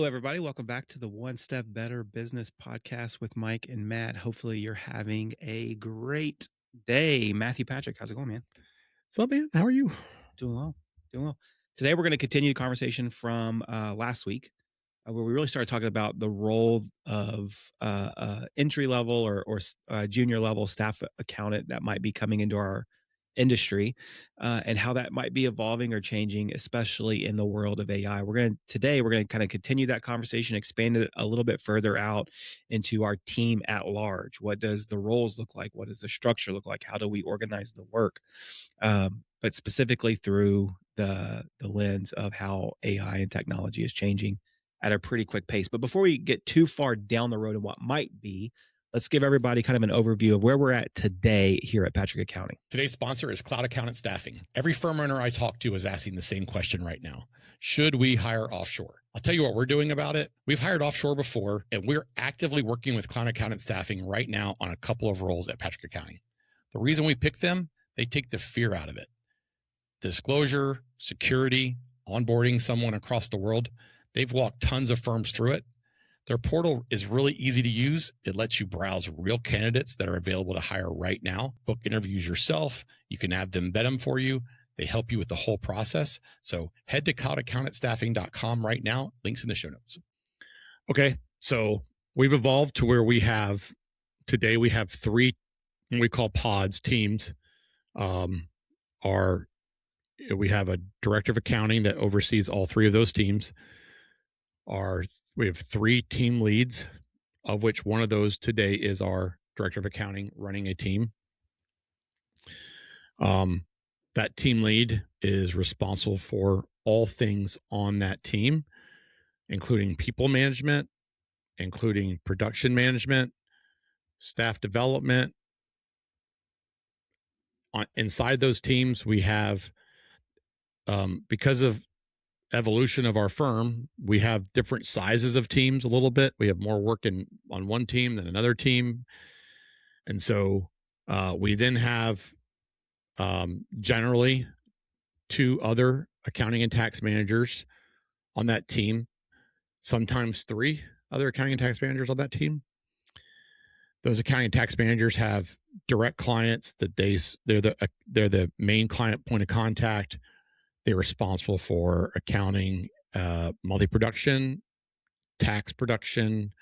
everybody. Welcome back to the One Step Better Business Podcast with Mike and Matt. Hopefully, you're having a great day. Matthew Patrick, how's it going, man? What's up, man? How are you? Doing well. Doing well. Today, we're going to continue the conversation from last week, where we really started talking about the role of entry level or junior level staff accountant that might be coming into our industry, and how that might be evolving or changing, especially in the world of AI. Today we're going to kind of continue that conversation, expand it a little bit further out into our team at large. What does the roles look like? What does the structure look like? How do we organize the work? But specifically through the lens of how AI and technology is changing at a pretty quick pace. But before we get too far down the road and what might be, let's give everybody kind of an overview of where we're at today here at Patrick Accounting. Today's sponsor is Cloud Accountant Staffing. Every firm owner I talk to is asking the same question right now. Should we hire offshore? I'll tell you what we're doing about it. We've hired offshore before, and we're actively working with Cloud Accountant Staffing right now on a couple of roles at Patrick Accounting. The reason we pick them, they take the fear out of it. Disclosure, security, onboarding someone across the world. They've walked tons of firms through it. Their portal is really easy to use. It lets you browse real candidates that are available to hire right now, book interviews yourself. You can have them vet them for you. They help you with the whole process. So head to cloudaccountantstaffing.com right now. Links in the show notes. Okay, so we've evolved to where today we have three, what we call pods, teams. We have a director of accounting that oversees all three of those teams. We have three team leads, of which one of those today is our director of accounting running a team. That team lead is responsible for all things on that team, including people management, including production management, staff development. Inside those teams, we have, because of evolution of our firm, we have different sizes of teams a little bit. We have more work on one team than another team. And so we then have generally two other accounting and tax managers on that team, sometimes three other accounting and tax managers on that team. Those accounting and tax managers have direct clients that they're the main client point of contact. They're responsible for accounting, multi-production, tax production,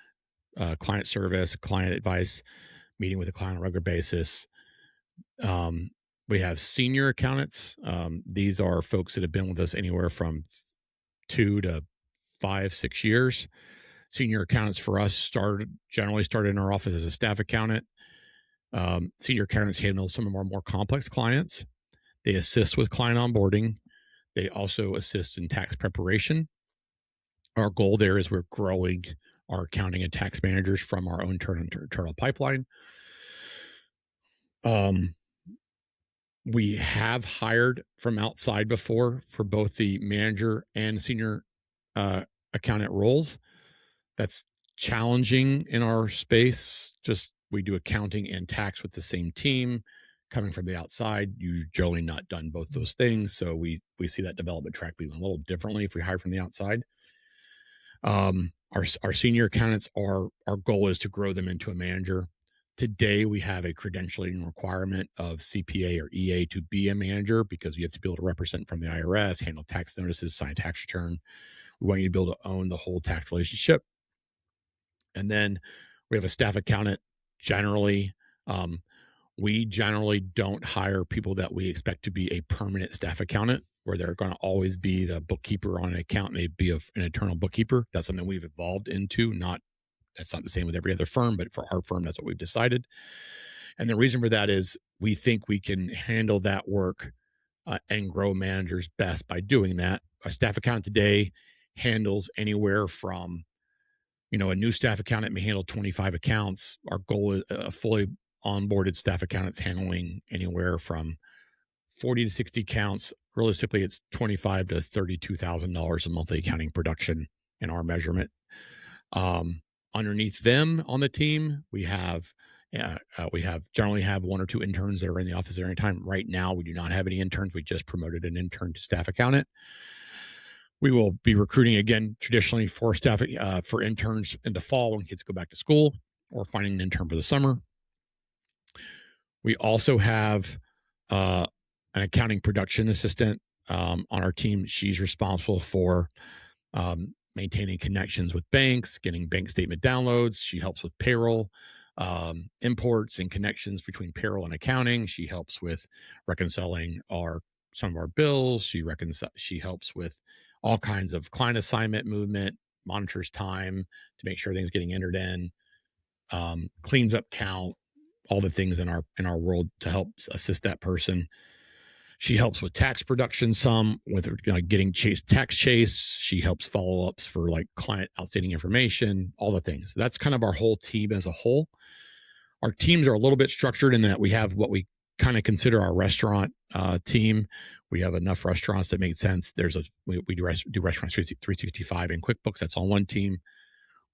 client service, client advice, meeting with a client on a regular basis. We have senior accountants. These are folks that have been with us anywhere from 2 to 5, 6 years. Senior accountants for us generally started in our office as a staff accountant. Senior accountants handle some of our more complex clients. They assist with client onboarding. They also assist in tax preparation. Our goal there is we're growing our accounting and tax managers from our own internal pipeline. We have hired from outside before for both the manager and senior accountant roles. That's challenging in our space. Just we do accounting and tax with the same team. Coming from the outside, you've generally not done both those things. So we see that development track being a little differently if we hire from the outside. Our senior accountants, our goal is to grow them into a manager. Today, we have a credentialing requirement of CPA or EA to be a manager because you have to be able to represent from the IRS, handle tax notices, sign a tax return. We want you to be able to own the whole tax relationship. And then we have a staff accountant. We generally don't hire people that we expect to be a permanent staff accountant, where they're going to always be the bookkeeper on an account. They'd be an internal bookkeeper. That's something we've evolved into. That's not the same with every other firm, but for our firm, that's what we've decided. And the reason for that is we think we can handle that work and grow managers best by doing that. A staff accountant today handles anywhere from, a new staff accountant may handle 25 accounts. Our goal is a fully onboarded staff accountants handling anywhere from 40 to 60 accounts. Realistically, it's $25,000 to $32,000 a monthly accounting production in our measurement. Underneath them on the team, we generally have one or two interns that are in the office at any time. Right now, we do not have any interns. We just promoted an intern to staff accountant. We will be recruiting again, traditionally for staff, for interns in the fall when kids go back to school, or finding an intern for the summer. We also have an accounting production assistant on our team. She's responsible for maintaining connections with banks, getting bank statement downloads. She helps with payroll, imports, and connections between payroll and accounting. She helps with reconciling some of our bills. She helps with all kinds of client assignment movement, monitors time to make sure everything's getting entered in, cleans up count, all the things in our world to help assist that person. She helps with tax production, some with getting tax chase. She helps follow ups for like client outstanding information, all the things. So that's kind of our whole team as a whole. Our teams are a little bit structured in that we have what we kind of consider our restaurant team. We have enough restaurants that make sense. We do Restaurants 365 in QuickBooks. That's on one team.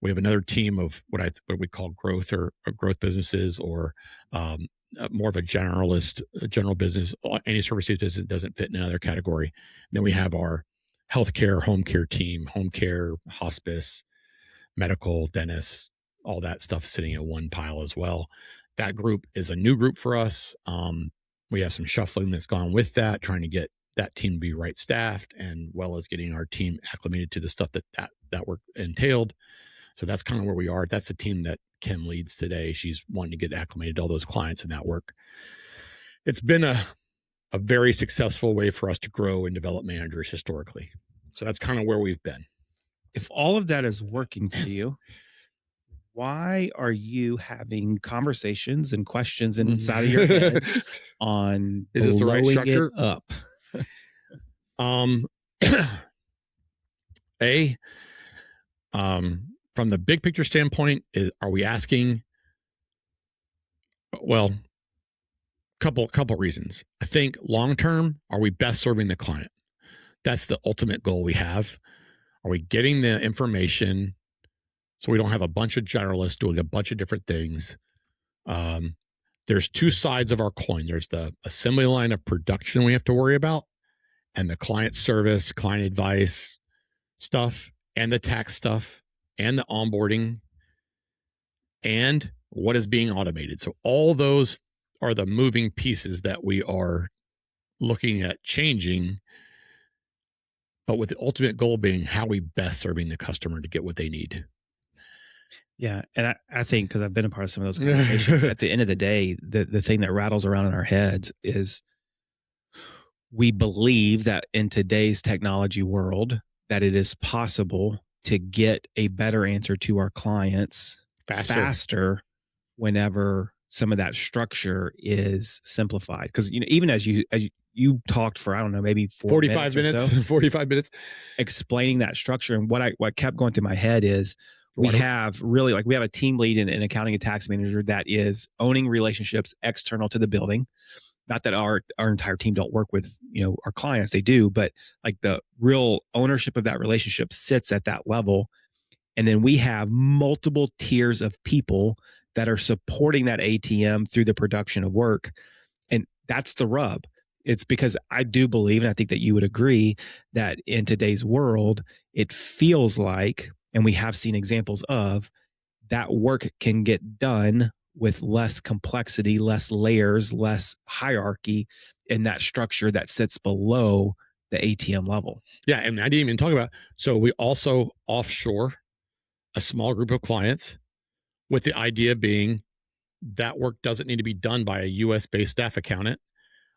We have another team of what we call growth or growth businesses, or more of a general business. Any services business doesn't fit in another category. And then we have our healthcare, home care team, home care, hospice, medical, dentists, all that stuff sitting in one pile as well. That group is a new group for us. We have some shuffling that's gone with that, trying to get that team to be right staffed, and well as getting our team acclimated to the stuff that work entailed. So that's kind of where we are. That's the team that Kim leads today. She's wanting to get acclimated to all those clients and that work. It's been a very successful way for us to grow and develop managers historically. So that's kind of where we've been. If all of that is working for you, why are you having conversations and questions inside of your head on is this the right structure? Up? From the big picture standpoint, are we asking? Well, couple reasons. I think long term, are we best serving the client? That's the ultimate goal we have. Are we getting the information so we don't have a bunch of generalists doing a bunch of different things? There's two sides of our coin. There's the assembly line of production we have to worry about, and the client service, client advice stuff, and the tax stuff, and the onboarding, and what is being automated. So all those are the moving pieces that we are looking at changing, but with the ultimate goal being how we best serving the customer to get what they need. Yeah. And I think, because I've been a part of some of those conversations, at the end of the day, the thing that rattles around in our heads is we believe that in today's technology world, that it is possible to get a better answer to our clients faster whenever some of that structure is simplified. Because even as you talked for, I don't know, maybe 45 minutes explaining that structure, and what kept going through my head is we have a team lead and an accounting and tax manager that is owning relationships external to the building. Not that our entire team don't work with our clients, they do, but like the real ownership of that relationship sits at that level. And then we have multiple tiers of people that are supporting that ATM through the production of work. And that's the rub. It's because I do believe, and I think that you would agree, that in today's world, it feels like, and we have seen examples of, that work can get done with less complexity, less layers, less hierarchy in that structure that sits below the ATM level. Yeah. And I didn't even talk about, so we also offshore a small group of clients, with the idea being that work doesn't need to be done by a US based staff accountant.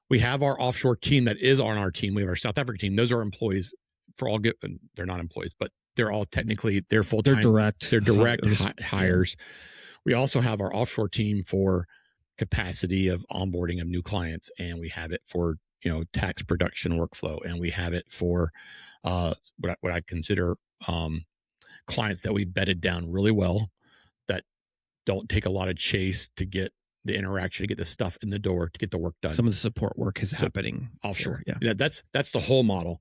We have our offshore team that is on our team. We have our South Africa team. Those are employees they're not employees, but they're all technically, they're full-time. They're direct hires. We also have our offshore team for capacity of onboarding of new clients, and we have it for tax production workflow, and we have it for what I consider clients that we bedded down really well, that don't take a lot of chase to get the interaction, to get the stuff in the door, to get the work done. Some of the support work is happening offshore. Yeah, that's the whole model,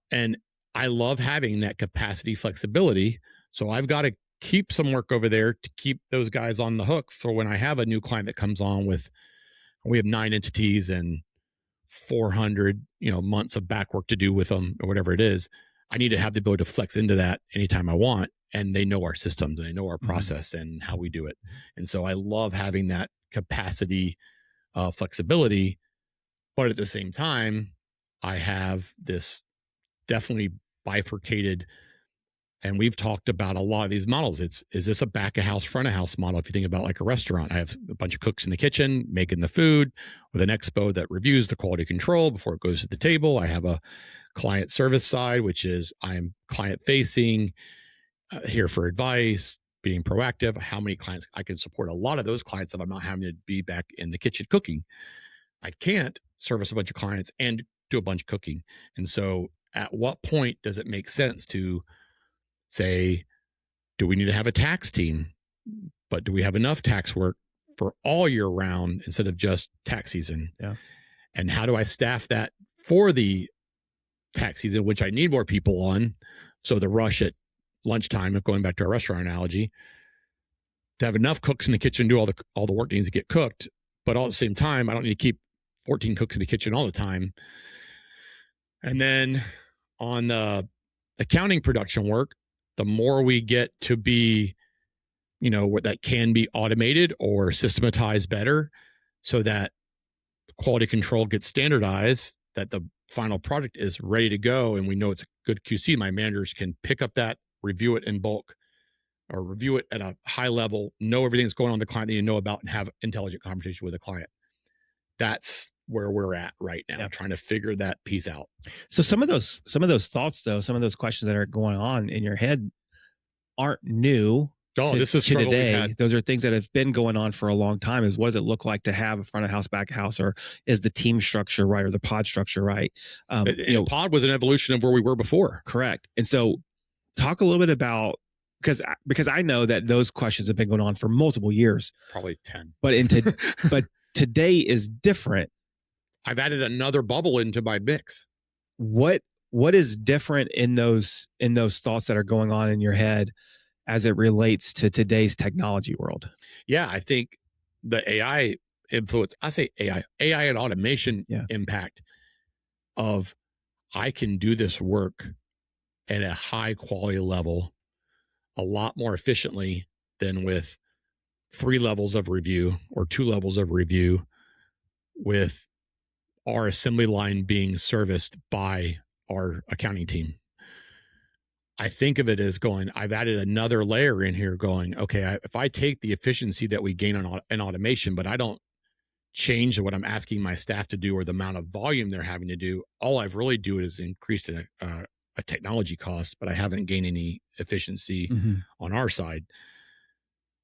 and I love having that capacity flexibility. So I've got to keep some work over there to keep those guys on the hook for when I have a new client that comes on with, we have 9 entities and 400 months of back work to do with them, or whatever it is. I need to have the ability to flex into that anytime I want. And they know our systems and they know our process and how we do it. And so I love having that capacity, flexibility. But at the same time, I have this definitely bifurcated, and we've talked about a lot of these models. Is this a back of house, front of house model? If you think about like a restaurant, I have a bunch of cooks in the kitchen making the food with an expo that reviews the quality control before it goes to the table. I have a client service side, which is I'm client facing, here for advice, being proactive, how many clients I can support. A lot of those clients that I'm not having to be back in the kitchen cooking. I can't service a bunch of clients and do a bunch of cooking. And so at what point does it make sense to say, do we need to have a tax team? But do we have enough tax work for all year round instead of just tax season? Yeah. And how do I staff that for the tax season, which I need more people on? So the rush at lunchtime, of going back to our restaurant analogy, to have enough cooks in the kitchen do all the work that needs to get cooked, but all at the same time, I don't need to keep 14 cooks in the kitchen all the time. And then on the accounting production work, the more we get to be, what that can be automated or systematized better, so that quality control gets standardized, that the final product is ready to go, and we know it's a good QC. My managers can pick up that, review it in bulk, or review it at a high level, know everything's going on the client that you know about, and have intelligent conversation with the client. That's where we're at right now, trying to figure that piece out. So some of those thoughts, though, some of those questions that are going on in your head aren't new. This is to today. Those are things that have been going on for a long time. Is what does it look like to have a front of house, back of house, or is the team structure right, or the pod structure right? Pod was an evolution of where we were before. Correct. And so talk a little bit about, because I know that those questions have been going on for multiple years, probably 10. But today is different. I've added another bubble into my mix. What is different in those thoughts that are going on in your head as it relates to today's technology world? Yeah, I think the AI influence, I say AI and automation impact of, I can do this work at a high quality level a lot more efficiently than with 3 levels of review or 2 levels of review, with our assembly line being serviced by our accounting team. I think of it as going, I've added another layer in here going, okay, if I take the efficiency that we gain in automation, but I don't change what I'm asking my staff to do or the amount of volume they're having to do, all I've really do is increased a technology cost, but I haven't gained any efficiency on our side.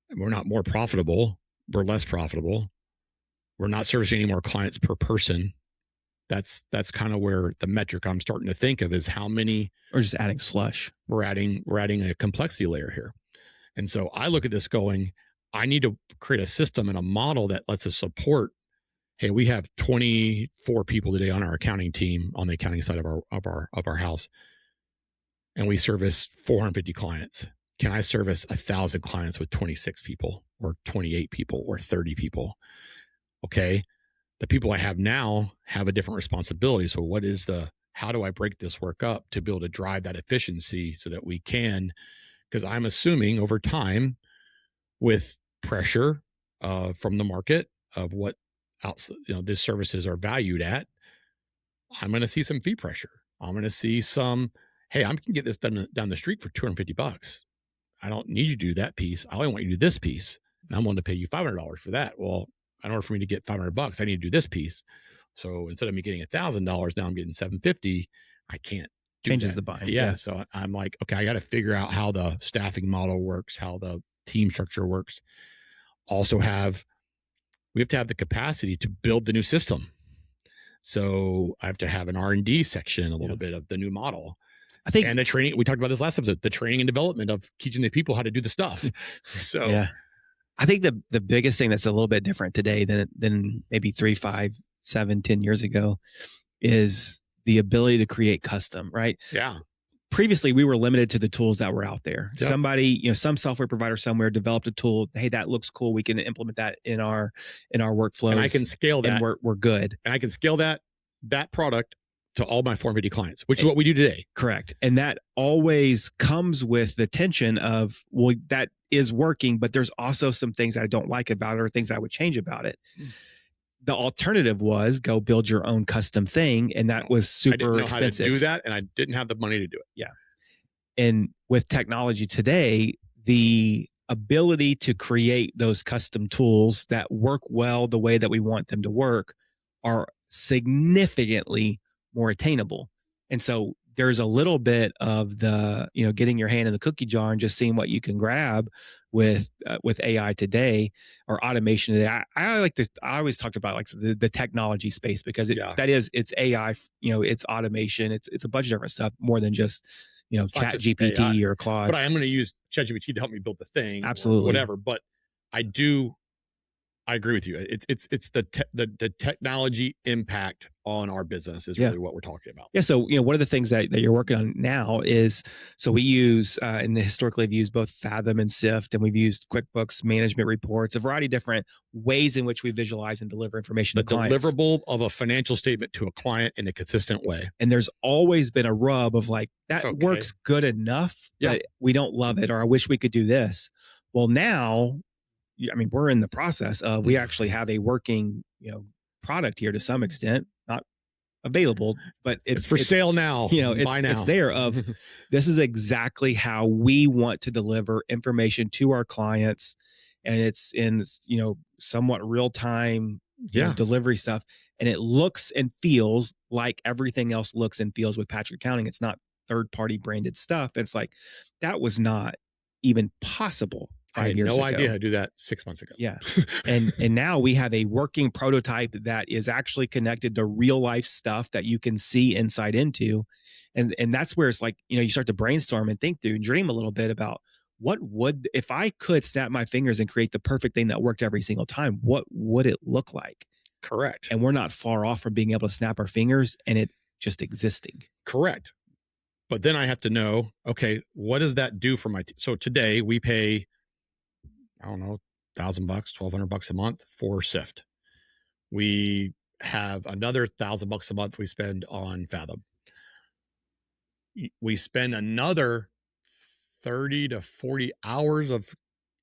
And we're not more profitable. We're less profitable. We're not servicing any more clients per person. That's kind of where the metric I'm starting to think of is how many, or just adding slush. We're adding a complexity layer here. And so I look at this going, I need to create a system and a model that lets us support. Hey, we have 24 people today on our accounting team, on the accounting side of our house, and we service 450 clients. Can I service 1,000 clients with 26 people or 28 people or 30 people? Okay. The people I have now have a different responsibility. So how do I break this work up to be able to drive that efficiency so that we can, because I'm assuming over time, with pressure from the market of what these services are valued at, I'm going to see some fee pressure. I'm going to see some, hey, I can get this done down the street for $250. I don't need you to do that piece. I only want you to do this piece, and I'm willing to pay you $500 for that. Well, in order for me to get $500, I need to do this piece. So instead of me getting $1,000, now I'm getting $750. I can't. Changes the bind. Yeah. So I'm like, okay, I got to figure out how the staffing model works, how the team structure works. Also we have to have the capacity to build the new system. So I have to have an R&D section, a little bit of the new model. I think, and the training, we talked about this last episode, the training and development of teaching the people how to do the stuff. So yeah. I think the biggest thing that's a little bit different today than maybe 3, 5, 7, 10 years ago is the ability to create custom, right? Yeah. Previously, we were limited to the tools that were out there. Yep. Somebody, some software provider somewhere developed a tool. Hey, that looks cool. We can implement that in our workflows. And I can scale that. And we're good. And I can scale that product to all my Form 50 clients, which is what we do today. Correct. And that always comes with the tension of, well, that is working, but there's also some things I don't like about it or things I would change about it. The alternative was go build your own custom thing. And that was super I didn't know expensive. how to do that. And I didn't have the money to do it. Yeah. And with technology today, the ability to create those custom tools that work well the way that we want them to work are significantly more attainable. And so there's a little bit of the, getting your hand in the cookie jar and just seeing what you can grab with AI today or automation today. I always talked about like the technology space because it's AI, it's automation, it's a bunch of different stuff more than just Chat GPT or Claude. But I am going to use Chat GPT to help me build the thing, absolutely, whatever. But I agree with you. It's the technology impact on our business is really what we're talking about. Yeah. So, one of the things that you're working on now is, so we use, and historically have used both Fathom and Sift, and we've used QuickBooks management reports, a variety of different ways in which we visualize and deliver information to clients. Deliverable of a financial statement to a client in a consistent way. And there's always been a rub of like, that works good enough, but we don't love it, or I wish we could do this. Well, now, we're in the process of, we actually have a working, product here to some extent, not available, but it's for sale now. It's there of this is exactly how we want to deliver information to our clients. And it's in, somewhat real time delivery stuff. And it looks and feels like everything else looks and feels with Patrick Accounting. It's not third party branded stuff. It's like, that was not even possible. I had no idea how to do that 6 months ago. Yeah. And now we have a working prototype that is actually connected to real life stuff that you can see inside into. And that's where it's like, you start to brainstorm and think through and dream a little bit about if I could snap my fingers and create the perfect thing that worked every single time, what would it look like? Correct. And we're not far off from being able to snap our fingers and it just existing. Correct. But then I have to know, okay, what does that do for my team? So today we pay, I don't know, $1,000, $1,200 a month for Sift. We have another $1,000 a month we spend on Fathom. We spend another 30 to 40 hours of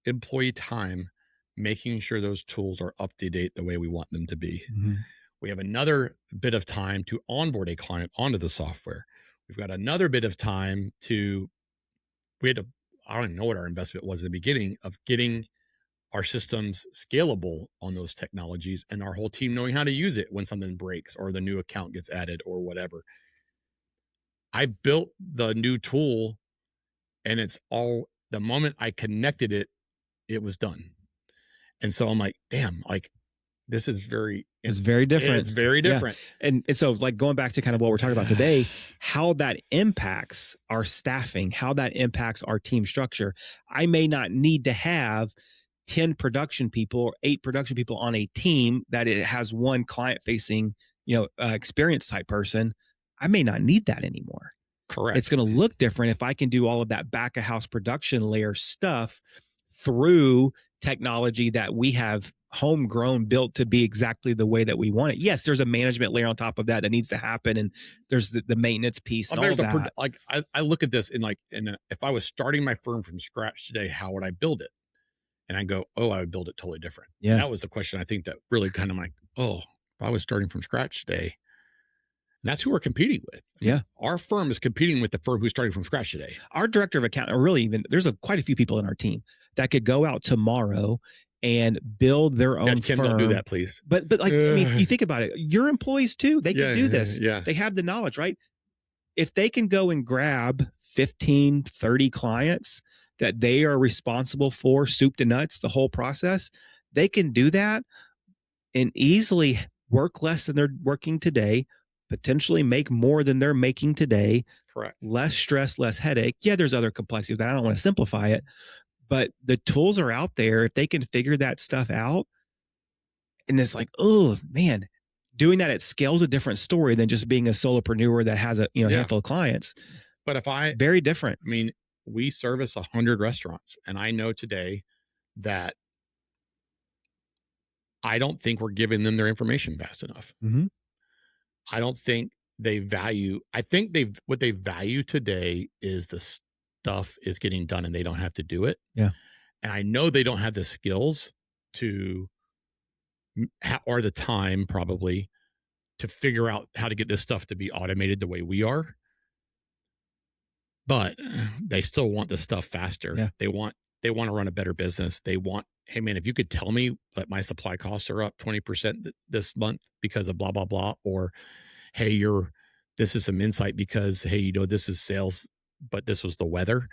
employee time making sure those tools are up to date the way we want them to be. Mm-hmm. We have another bit of time to onboard a client onto the software. We've got another bit of time I don't even know what our investment was in the beginning of getting our systems scalable on those technologies and our whole team knowing how to use it when something breaks or the new account gets added or whatever. I built the new tool and the moment I connected it, it was done. And so I'm like, damn, like this is it's very different. It's very different. Yeah. And so like going back to kind of what we're talking about today, how that impacts our staffing, how that impacts our team structure. I may not need to have 10 production people or 8 production people on a team that it has one client facing, experience type person. I may not need that anymore. Correct. It's going to look different if I can do all of that back of house production layer stuff through technology that we have homegrown, built to be exactly the way that we want it. Yes, there's a management layer on top of that needs to happen, and there's the maintenance piece and all of that. I look at this and if I was starting my firm from scratch today, how would I build it? And I go, I would build it totally different. Yeah, and that was the question I think that really kind of like, if I was starting from scratch today. And that's who we're competing with. Our firm is competing with the firm who's starting from scratch today. Our director of accounting, or really even, there's quite a few people in our team that could go out tomorrow and build their own Ken, firm. Don't do that, please. But like, you think about it, your employees too, they can do this. Yeah. They have the knowledge, right? If they can go and grab 15, 30 clients that they are responsible for, soup to nuts, the whole process, they can do that and easily work less than they're working today, potentially make more than they're making today. Correct. Less stress, less headache. Yeah, there's other complexity that I don't want to simplify it, but the tools are out there. If they can figure that stuff out, and it's like, oh man, doing that at scale is a different story than just being a solopreneur that has a handful of clients. But very different. I mean, we service 100 restaurants, and I know today that I don't think we're giving them their information fast enough. Mm-hmm. I don't think I think what they value today is the stuff is getting done and they don't have to do it. Yeah. And I know they don't have the skills to or the time probably to figure out how to get this stuff to be automated the way we are. But they still want the stuff faster. Yeah. They want to run a better business. They want, hey man, if you could tell me that my supply costs are up 20% this month because of blah blah blah, or hey, this is some insight because hey, this is sales, but this was the weather,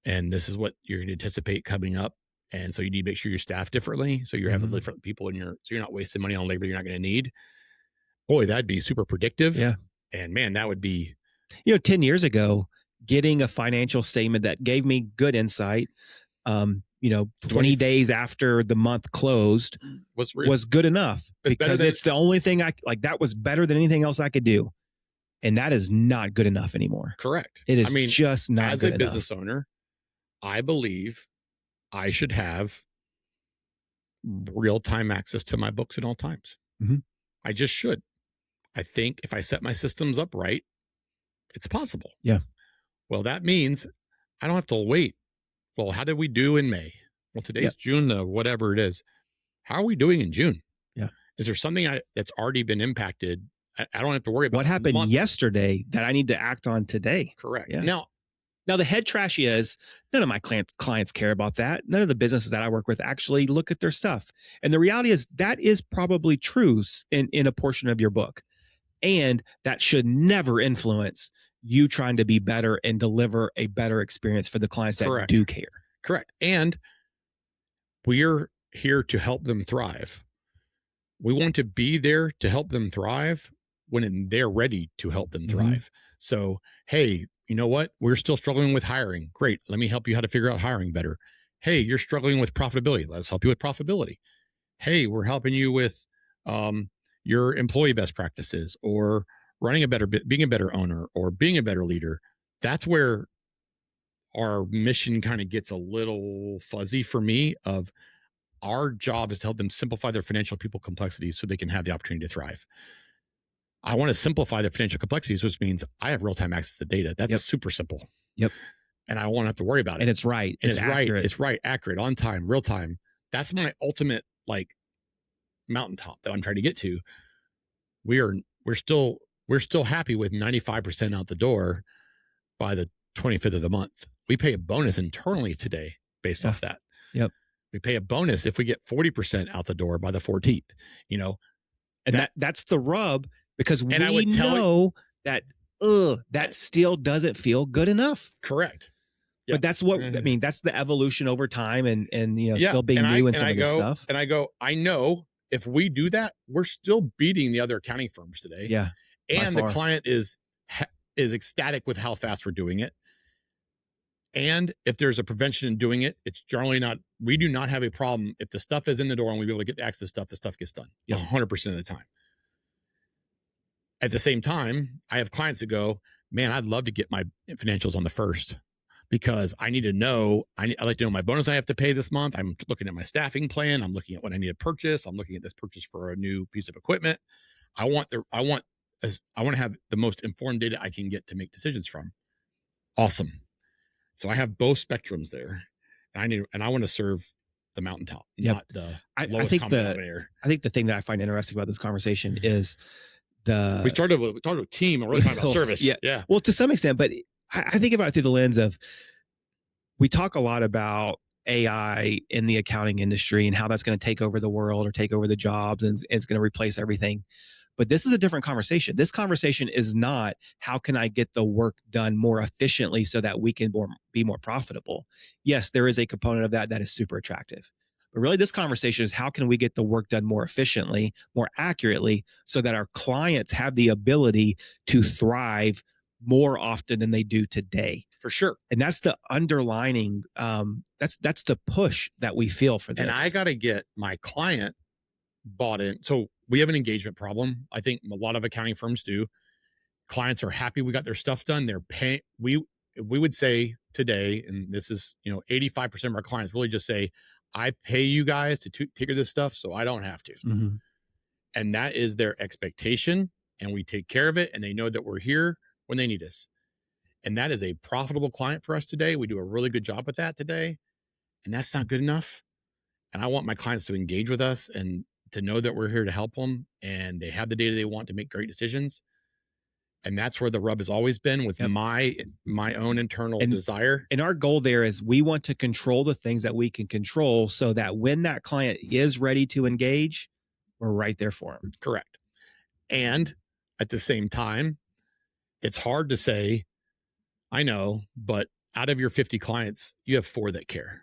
and this is what you're going to anticipate coming up, and so you need to make sure you staff differently, so you're having different people so you're not wasting money on labor you're not going to need. Boy, that'd be super predictive. Yeah, and man, that would be 10 years ago, getting a financial statement that gave me good insight, 20 days after the month closed was good enough, because it's the only thing that was better than anything else I could do. And that is not good enough anymore. Correct. It is just not good enough. As a business owner, I believe I should have real-time access to my books at all times. Mm-hmm. I just should. I think if I set my systems up right, it's possible. Yeah. Well, that means I don't have to wait. Well, how did we do in May? Well, today's June, whatever it is. How are we doing in June? Yeah. Is there something that's already been impacted? I don't have to worry about what happened yesterday that I need to act on today. Correct. Yeah. Now the head trash is none of my clients care about that. None of the businesses that I work with actually look at their stuff. And the reality is that is probably true in a portion of your book. And that should never influence you trying to be better and deliver a better experience for the clients that do care. Correct. And we're here to help them thrive. We want to be there to help them thrive when they're ready to help them thrive. So, hey, you know what? We're still struggling with hiring. Great. Let me help you how to figure out hiring better. Hey, you're struggling with profitability. Let's help you with profitability. Hey, we're helping you with your employee best practices, or running being a better owner, or being a better leader. That's where our mission kind of gets a little fuzzy for me. Of our job is to help them simplify their financial people complexities so they can have the opportunity to thrive. I want to simplify their financial complexities, which means I have real-time access to data. That's super simple. Yep. And I won't have to worry about it. And it's right. And it's accurate. Right. It's right. Accurate, on time, real time. That's my ultimate mountaintop that I'm trying to get to. We're still happy with 95% out the door by the 25th of the month. We pay a bonus internally today based off that. Yep. We pay a bonus if we get 40% out the door by the 14th, And that's the rub, because we know that still doesn't feel good enough. Correct. Yep. But that's what I mean. That's the evolution over time, and still being new in some of this stuff. And I know if we do that, we're still beating the other accounting firms today. Yeah. And the client is ecstatic with how fast we're doing it. And if there's a prevention in doing it, it's generally we do not have a problem. If the stuff is in the door and we be able to get access to stuff, the stuff gets done 100% of the time. At the same time, I have clients that go, man, I'd love to get my financials on the first, because I need to know, I like to know my bonus I have to pay this month. I'm looking at my staffing plan. I'm looking at what I need to purchase. I'm looking at this purchase for a new piece of equipment. I want to have the most informed data I can get to make decisions from. Awesome. So I have both spectrums there. And I want to serve the mountaintop, not the lowest common denominator. I think the thing that I find interesting about this conversation is we started with team and we're talking about service. Yeah. Well, to some extent, but I think about it through the lens of, we talk a lot about AI in the accounting industry and how that's going to take over the world or take over the jobs, and it's going to replace everything. But this is a different conversation. This conversation is not, how can I get the work done more efficiently so that we can be more profitable? Yes, there is a component of that is super attractive. But really, this conversation is, how can we get the work done more efficiently, more accurately, so that our clients have the ability to thrive more often than they do today. For sure. And that's the underlining, that's the push that we feel for this. And I got to get my client bought in. So we have an engagement problem. I think a lot of accounting firms do. Clients are happy we got their stuff done. They're paying. We would say today, and this is, 85% of our clients really just say, I pay you guys to take care of this stuff so I don't have to. Mm-hmm. And that is their expectation. and we take care of it, and they know that we're here when they need us. And that is a profitable client for us today. We do a really good job with that today, and that's not good enough. And I want my clients to engage with us and to know that we're here to help them, and they have the data they want to make great decisions. And that's where the rub has always been with my own internal desire. And our goal there is we want to control the things that we can control so that when that client is ready to engage, we're right there for them. Correct. And at the same time, it's hard to say, I know, but out of your 50 clients, you have 4 that care.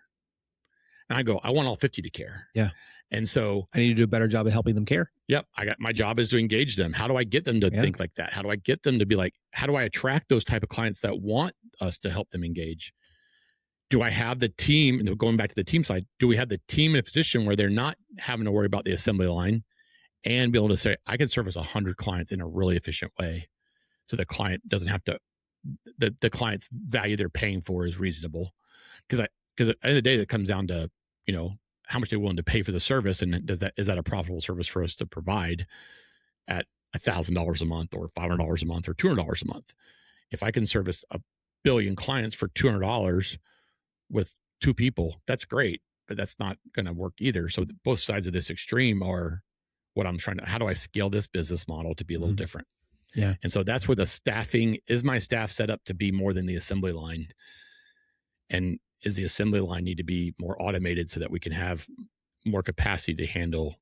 And I go, I want all 50 to care. Yeah. And so I need to do a better job of helping them care. Yep. My job is to engage them. How do I get them to think like that? How do I get them to be like, how do I attract those type of clients that want us to help them engage? Do I have the team, going back to the team side, do we have the team in a position where they're not having to worry about the assembly line and be able to say, I can service 100 clients in a really efficient way. So the client doesn't have to, the client's value they're paying for is reasonable. Because at the end of the day, that comes down to, how much they're willing to pay for the service. And is that a profitable service for us to provide at $1,000 a month or $500 a month or $200 a month? If I can service 1 billion clients for $200 with 2 people, that's great, but that's not going to work either. So both sides of this extreme are what I'm trying to, how do I scale this business model to be a little different? Yeah. And so that's where the staffing, is my staff set up to be more than the assembly line? And is the assembly line need to be more automated so that we can have more capacity to handle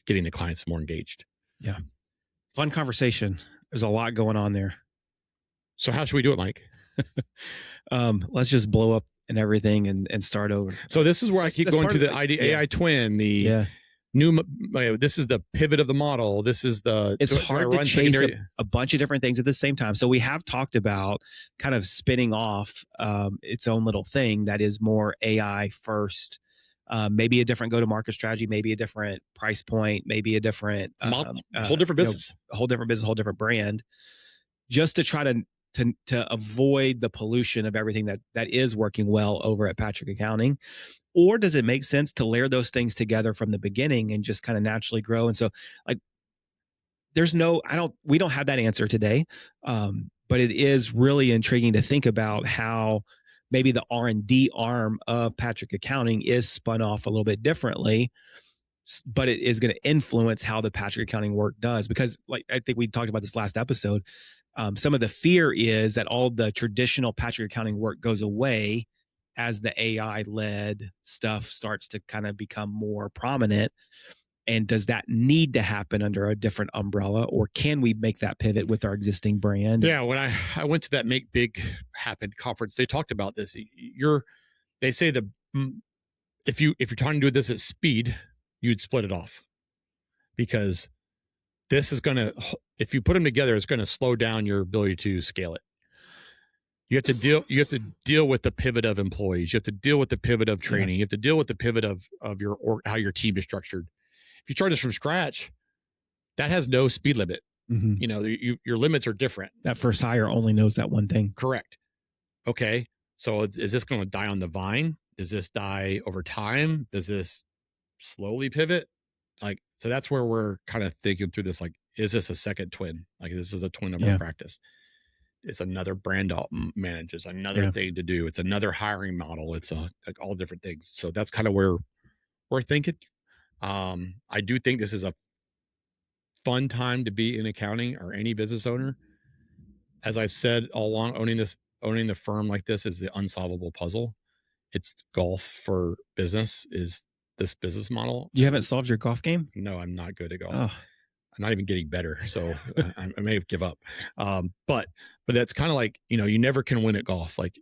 getting the clients more engaged? Yeah. Fun conversation. There's a lot going on there. So how should we do it, Mike? Let's just blow up and everything and start over. So this is where I keep going through the AI twin, new, this is the pivot of the model. This is it's hard to chase a bunch of different things at the same time. So we have talked about kind of spinning off its own little thing that is more AI first, maybe a different go-to-market strategy, maybe a different price point, maybe a different whole different business, a whole different business, whole different brand, just to try to avoid the pollution of everything that is working well over at Patrick Accounting. Or does it make sense to layer those things together from the beginning and just kind of naturally grow? And so, like, we don't have that answer today, but it is really intriguing to think about how maybe the R&D arm of Patrick Accounting is spun off a little bit differently, but it is going to influence how the Patrick Accounting work does. Because, like, I think we talked about this last episode, some of the fear is that all the traditional Patrick Accounting work goes away as the AI-led stuff starts to kind of become more prominent. And does that need to happen under a different umbrella, or can we make that pivot with our existing brand? Yeah, when I went to that Make Big Happen conference, they talked about this. They say if you're trying to do this at speed, you'd split it off, because this is going to, if you put them together, it's going to slow down your ability to scale it. You have to deal with the pivot of employees. You have to deal with the pivot of training. You have to deal with the pivot of how your team is structured. If you start this from scratch, that has no speed limit. Mm-hmm. Your limits are different. That first hire only knows that one thing. Correct. Okay. So is this going to die on the vine? Does this die over time? Does this slowly pivot? So that's where we're kind of thinking through this. Like, is this a second twin? Like, this is a twin of our practice. It's another brand manage. It's another thing to do. It's another hiring model. It's all different things. So that's kind of where we're thinking. I do think this is a fun time to be in accounting or any business owner. As I've said all along, owning the firm like this is the unsolvable puzzle. It's golf for business, is this business model. You haven't solved your golf game? No, I'm not good at golf. Oh. I'm not even getting better. So I may have give up. But that's kind of like, you never can win at golf. Like,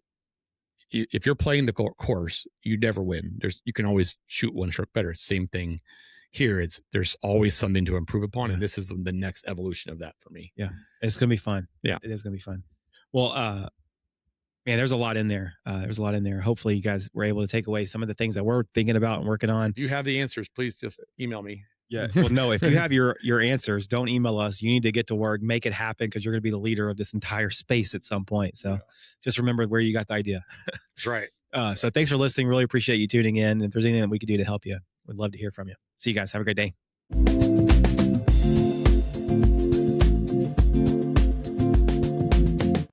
if you're playing the course, you never win. You can always shoot one stroke better. Same thing here. There's always something to improve upon. And this is the next evolution of that for me. Yeah. It's going to be fun. Yeah. It is going to be fun. Well, man, there's a lot in there. Hopefully you guys were able to take away some of the things that we're thinking about and working on. If you have the answers, please just email me. Yeah. Well, no, if you have your answers, don't email us. You need to get to work, make it happen, because you're going to be the leader of this entire space at some point. So just remember where you got the idea. That's right. So thanks for listening. Really appreciate you tuning in. If there's anything that we could do to help you, we'd love to hear from you. See you guys. Have a great day.